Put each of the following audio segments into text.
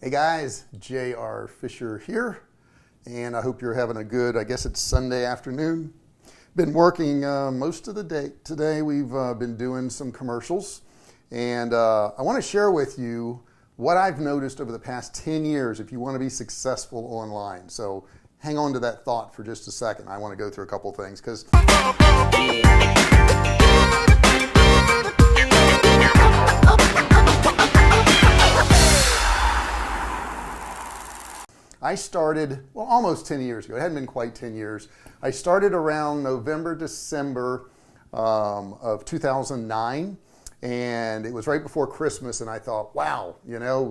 Hey guys, J.R. Fisher here, and I hope you're having a good, I guess it's Sunday afternoon. Been working most of the day today. We've been doing some commercials, and I want to share with you what I've noticed over the past 10 years if you want to be successful online. So hang on to that thought for just a second. I want to go through a couple things because I started, well, almost 10 years ago. It hadn't been quite 10 years. I started around November, December of 2009, and it was right before Christmas, and I thought, wow,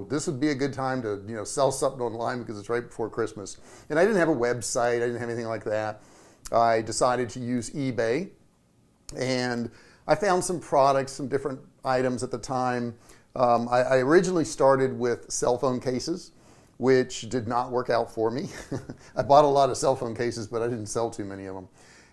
this would be a good time to, sell something online because it's right before Christmas. And I didn't have a website. I didn't have anything like that. I decided to use eBay, and I found some products, some different items at the time. I originally started with cell phone cases, which did not work out for me. I bought a lot of cell phone cases, but I didn't sell too many of them.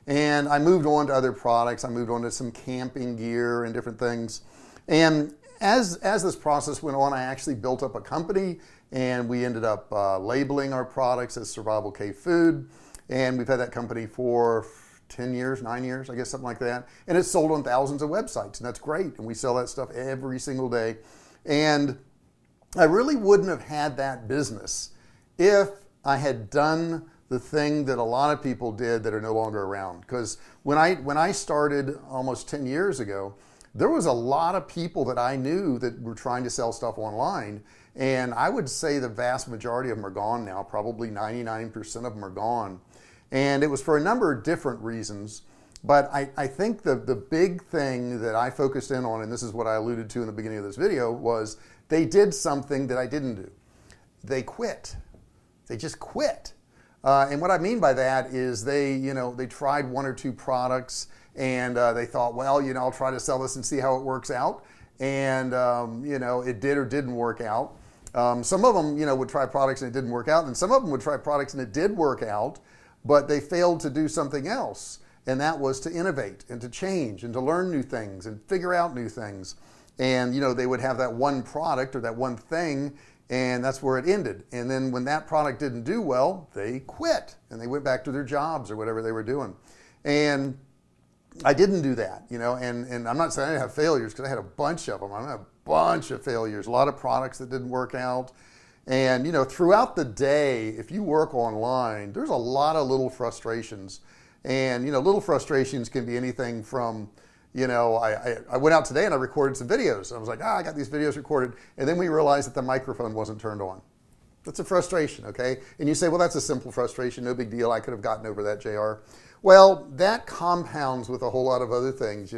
And I moved on to other products. I moved on to some camping gear and different things. And as this process went on, I actually built up a company, and we ended up labeling our products as Survivalcave Food. And we've had that company for 10 years, 9 years, I guess, something like that. And it's sold on thousands of websites, and that's great. And we sell that stuff every single day. And I really wouldn't have had that business if I had done the thing that a lot of people did that are no longer around. Because when I started almost 10 years ago, there was a lot of people that I knew that were trying to sell stuff online. And I would say the vast majority of them are gone now. Probably 99% of them are gone. And it was for a number of different reasons. But I think the big thing that I focused in on, and this is what I alluded to in the beginning of this video, was they did something that I didn't do. They quit. They just quit. And what I mean by that is they tried one or two products, and they thought, well, I'll try to sell this and see how it works out. And, it did or didn't work out. Some of them, would try products and it didn't work out. And some of them would try products and it did work out, but they failed to do something else. And that was to innovate and to change and to learn new things and figure out new things. And, they would have that one product or that one thing, and that's where it ended. And then when that product didn't do well, they quit and they went back to their jobs or whatever they were doing. And I didn't do that, and I'm not saying I didn't have failures, because I had a bunch of them. I had a bunch of failures, a lot of products that didn't work out. And, throughout the day, if you work online, there's a lot of little frustrations. And, little frustrations can be anything from, I went out today and I recorded some videos. I was like, I got these videos recorded. And then we realized that the microphone wasn't turned on. That's a frustration, okay? And you say, well, that's a simple frustration. No big deal. I could have gotten over that, JR. Well, that compounds with a whole lot of other things,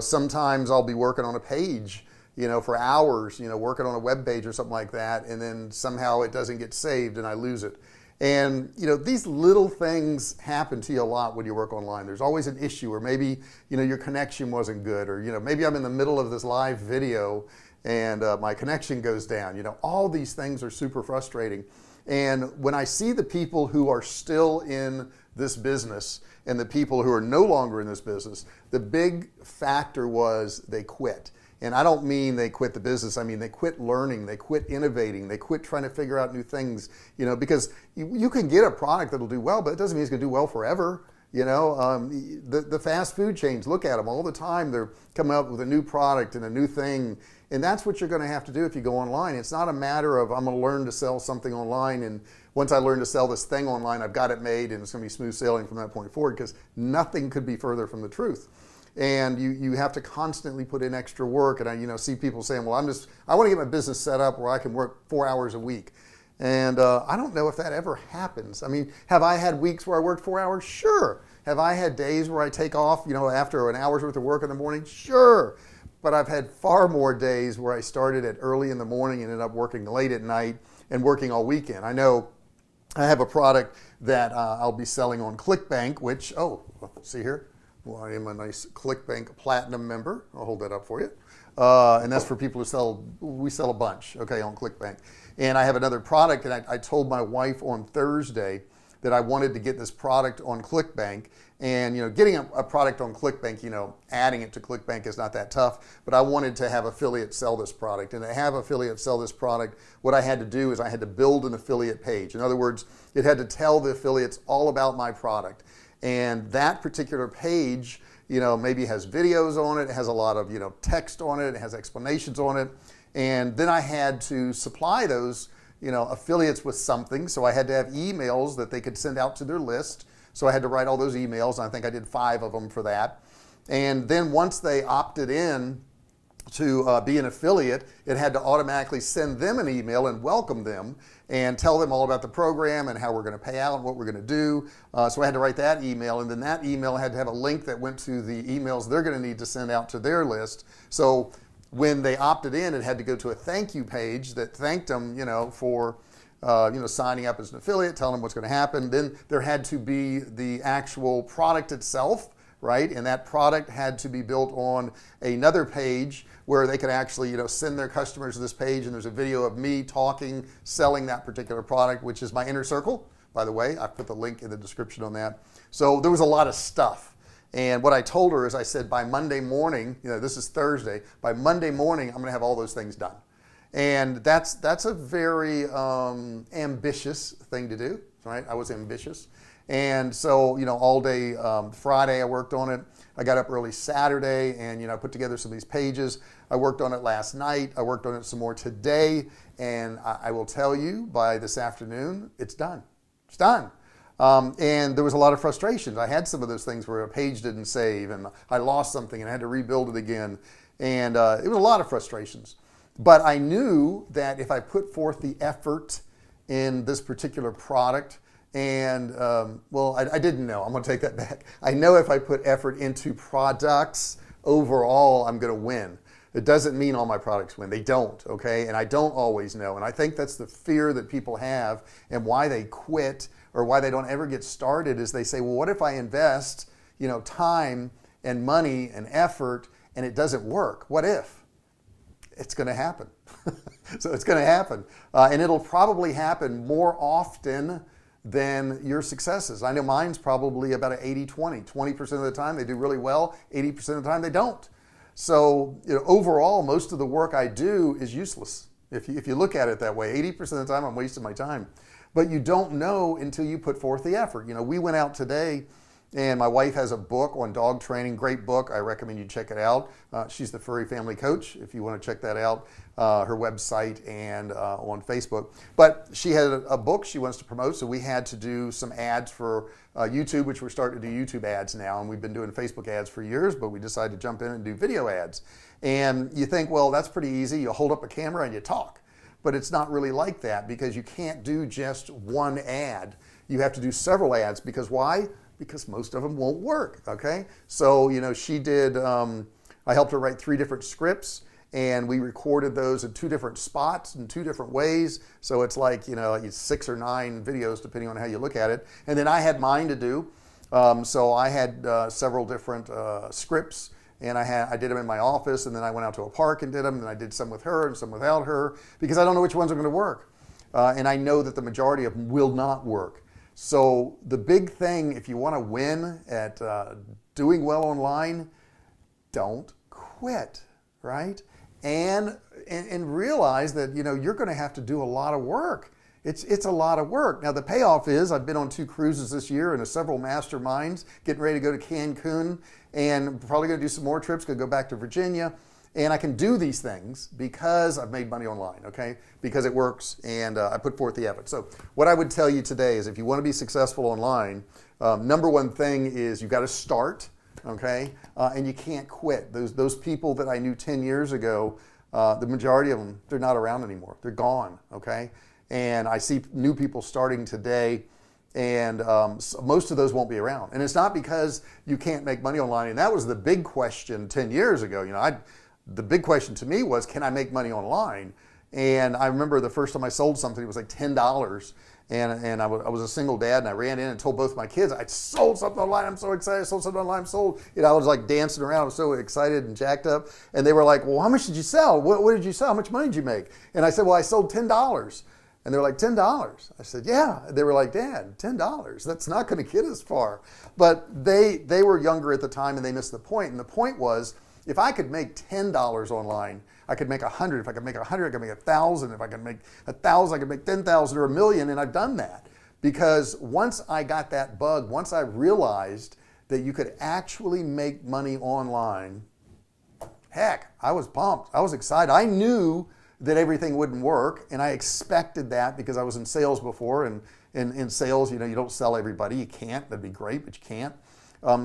sometimes I'll be working on a page, for hours, working on a web page or something like that. And then somehow it doesn't get saved and I lose it. And, these little things happen to you a lot when you work online. There's always an issue, or maybe, your connection wasn't good, or, maybe I'm in the middle of this live video and my connection goes down. All these things are super frustrating. And when I see the people who are still in this business and the people who are no longer in this business, the big factor was they quit. And I don't mean they quit the business. I mean, they quit learning, they quit innovating, they quit trying to figure out new things, because you can get a product that'll do well, but it doesn't mean it's going to do well forever. The fast food chains, look at them all the time. They're coming up with a new product and a new thing. And that's what you're going to have to do if you go online. It's not a matter of, I'm going to learn to sell something online, and once I learn to sell this thing online, I've got it made and it's going to be smooth sailing from that point forward, because nothing could be further from the truth. And you have to constantly put in extra work. And I see people saying, well, I want to get my business set up where I can work 4 hours a week. And I don't know if that ever happens. I mean, have I had weeks where I worked 4 hours? Sure. Have I had days where I take off, after an hour's worth of work in the morning? Sure. But I've had far more days where I started at early in the morning and ended up working late at night and working all weekend. I know I have a product that I'll be selling on Clickbank, which, see here. Well, I am a nice Clickbank Platinum member. I'll hold that up for you. And that's for people we sell a bunch, okay, on Clickbank. And I have another product, and I told my wife on Thursday that I wanted to get this product on Clickbank. And getting a product on Clickbank, adding it to Clickbank is not that tough, but I wanted to have affiliates sell this product. And to have affiliates sell this product, what I had to do is I had to build an affiliate page. In other words, it had to tell the affiliates all about my product. And that particular page, maybe has videos on it, it has a lot of, text on it, it has explanations on it. And then I had to supply those, affiliates with something. So I had to have emails that they could send out to their list. So I had to write all those emails. I think I did 5 of them for that. And then once they opted in to be an affiliate, it had to automatically send them an email and welcome them and tell them all about the program and how we're going to pay out and what we're going to do. So I had to write that email, and then that email had to have a link that went to the emails they're going to need to send out to their list. So when they opted in, it had to go to a thank you page that thanked them, for signing up as an affiliate, telling them what's going to happen. Then there had to be the actual product itself, right? And that product had to be built on another page where they could actually, send their customers to this page. And there's a video of me talking, selling that particular product, which is my inner circle. By the way, I put the link in the description on that. So there was a lot of stuff. And what I told her is I said, by Monday morning, this is Thursday, by Monday morning, I'm going to have all those things done. And that's a very ambitious thing to do, right? I was ambitious. And so, all day Friday I worked on it. I got up early Saturday and, I put together some of these pages. I worked on it last night. I worked on it some more today. And I will tell you, by this afternoon, it's done. It's done. And there was a lot of frustrations. I had some of those things where a page didn't save and I lost something and I had to rebuild it again. And it was a lot of frustrations. But I knew that if I put forth the effort in this particular product, and I didn't know. I'm going to take that back. I know if I put effort into products, overall, I'm going to win. It doesn't mean all my products win. They don't, okay? And I don't always know. And I think that's the fear that people have and why they quit or why they don't ever get started is they say, well, what if I invest, time and money and effort and it doesn't work? What if? It's going to happen. So it's going to happen. And it'll probably happen more often than your successes. I know mine's probably about an 80-20. 20% of the time they do really well, 80% of the time they don't. So overall, most of the work I do is useless. If you look at it that way, 80% of the time I'm wasting my time. But you don't know until you put forth the effort. We went out today and my wife has a book on dog training, great book. I recommend you check it out. She's the Furry Family Coach, if you want to check that out, her website and on Facebook. But she had a book she wants to promote, so we had to do some ads for YouTube, which we're starting to do YouTube ads now. And we've been doing Facebook ads for years, but we decided to jump in and do video ads. And you think, well, that's pretty easy. You hold up a camera and you talk. But it's not really like that because you can't do just one ad. You have to do several ads because why? Because most of them won't work, okay? So, she did, I helped her write 3 different scripts and we recorded those in 2 different spots in 2 different ways. So it's like, 6 or 9 videos depending on how you look at it. And then I had mine to do. So I had several different scripts and I did them in my office and then I went out to a park and did them and I did some with her and some without her because I don't know which ones are going to work. And I know that the majority of them will not work. So the big thing, if you want to win at doing well online, don't quit, right? And realize that you're going to have to do a lot of work. It's a lot of work. Now the payoff is I've been on 2 cruises this year and several masterminds, getting ready to go to Cancun, and probably going to do some more trips. Going to go back to Virginia. And I can do these things because I've made money online, okay? Because it works and I put forth the effort. So what I would tell you today is if you want to be successful online, number one thing is you've got to start, okay? And you can't quit. Those people that I knew 10 years ago, the majority of them, they're not around anymore. They're gone, okay? And I see new people starting today and so most of those won't be around. And it's not because you can't make money online. And that was the big question 10 years ago. The big question to me was, can I make money online? And I remember the first time I sold something, it was like $10. And I was a single dad and I ran in and told both my kids, I sold something online. I'm so excited. I sold something online. I'm sold. I was like dancing around. I was so excited and jacked up. And they were like, well, how much did you sell? What did you sell? How much money did you make? And I said, well, I sold $10. And they're like, $10. I said, yeah. They were like, Dad, $10, that's not going to get us far. But they were younger at the time and they missed the point. And the point was, if I could make $10 online, I could make 100. If I could make 100, I could make 1,000. If I could make 1,000, I could make 10,000 or 1,000,000. And I've done that because once I got that bug, once I realized that you could actually make money online, heck, I was pumped. I was excited. I knew that everything wouldn't work, and I expected that because I was in sales before, and in sales, you don't sell everybody. You can't. That'd be great, but you can't.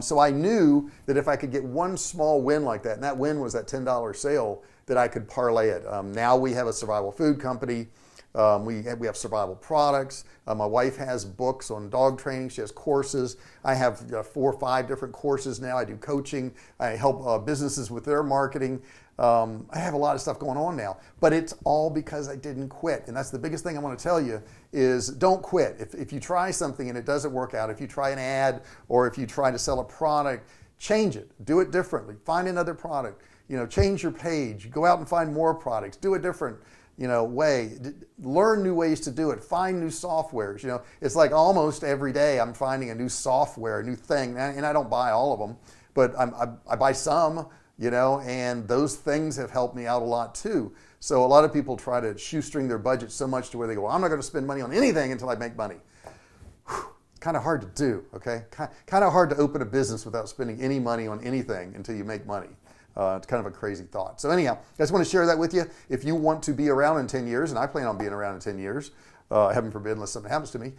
So I knew that if I could get one small win like that, and that win was that $10 sale, that I could parlay it. Now we have a survival food company. We have survival products. My wife has books on dog training. She has courses. I have 4 or 5 different courses now. I do coaching. I help businesses with their marketing. I have a lot of stuff going on now, but it's all because I didn't quit. And that's the biggest thing I want to tell you is don't quit. If you try something and it doesn't work out, if you try an ad or if you try to sell a product, change it. Do it differently. Find another product. Change your page. Go out and find more products. Do a different way. Learn new ways to do it. Find new softwares. It's like almost every day I'm finding a new software, a new thing, and I don't buy all of them, but I buy some, and those things have helped me out a lot too. So a lot of people try to shoestring their budget so much to where they go, well, I'm not going to spend money on anything until I make money. Kind of hard to do, okay? Kind of hard to open a business without spending any money on anything until you make money. It's kind of a crazy thought. So anyhow, I just want to share that with you. If you want to be around in 10 years, and I plan on being around in 10 years, heaven forbid unless something happens to me,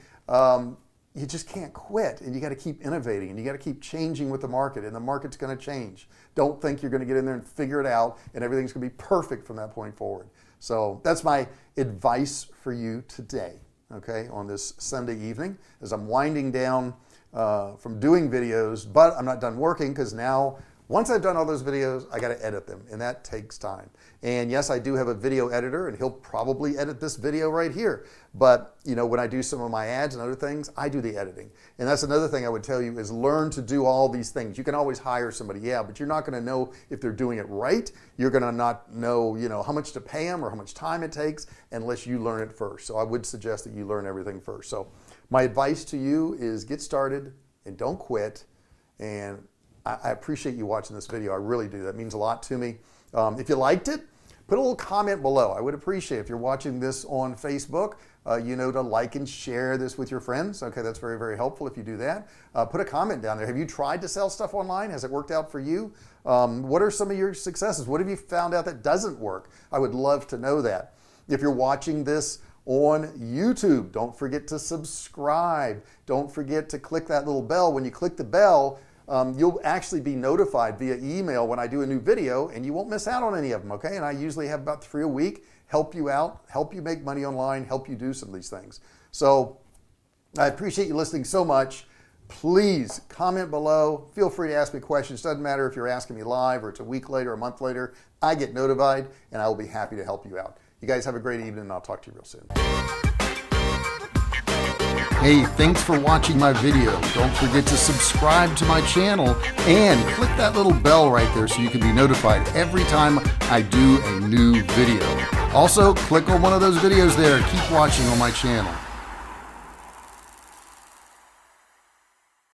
you just can't quit, and you got to keep innovating, and you got to keep changing with the market, and the market's going to change. Don't think you're going to get in there and figure it out, and everything's going to be perfect from that point forward. So that's my advice for you today, okay, on this Sunday evening, as I'm winding down from doing videos, but I'm not done working because now, once I've done all those videos, I got to edit them, and that takes time. And yes, I do have a video editor, and he'll probably edit this video right here. But when I do some of my ads and other things, I do the editing. And that's another thing I would tell you is learn to do all these things. You can always hire somebody, yeah, but you're not going to know if they're doing it right. You're going to not know, how much to pay them or how much time it takes unless you learn it first. So I would suggest that you learn everything first. So my advice to you is get started and don't quit. And I appreciate you watching this video. I really do. That means a lot to me. If you liked it, put a little comment below. I would appreciate it. If you're watching this on Facebook, to like and share this with your friends. Okay, that's very, very helpful if you do that. Put a comment down there. Have you tried to sell stuff online? Has it worked out for you? What are some of your successes? What have you found out that doesn't work? I would love to know that. If you're watching this on YouTube, don't forget to subscribe. Don't forget to click that little bell. When you click the bell, you'll actually be notified via email when I do a new video, and you won't miss out on any of them, okay? And I usually have about 3 a week, help you out, help you make money online, help you do some of these things. So I appreciate you listening so much. Please comment below. Feel free to ask me questions. Doesn't matter if you're asking me live or it's a week later, a month later. I get notified, and I will be happy to help you out. You guys have a great evening, and I'll talk to you real soon. Hey, thanks for watching my video. Don't forget to subscribe to my channel and click that little bell right there so you can be notified every time I do a new video. Also, click on one of those videos there. Keep watching on my channel.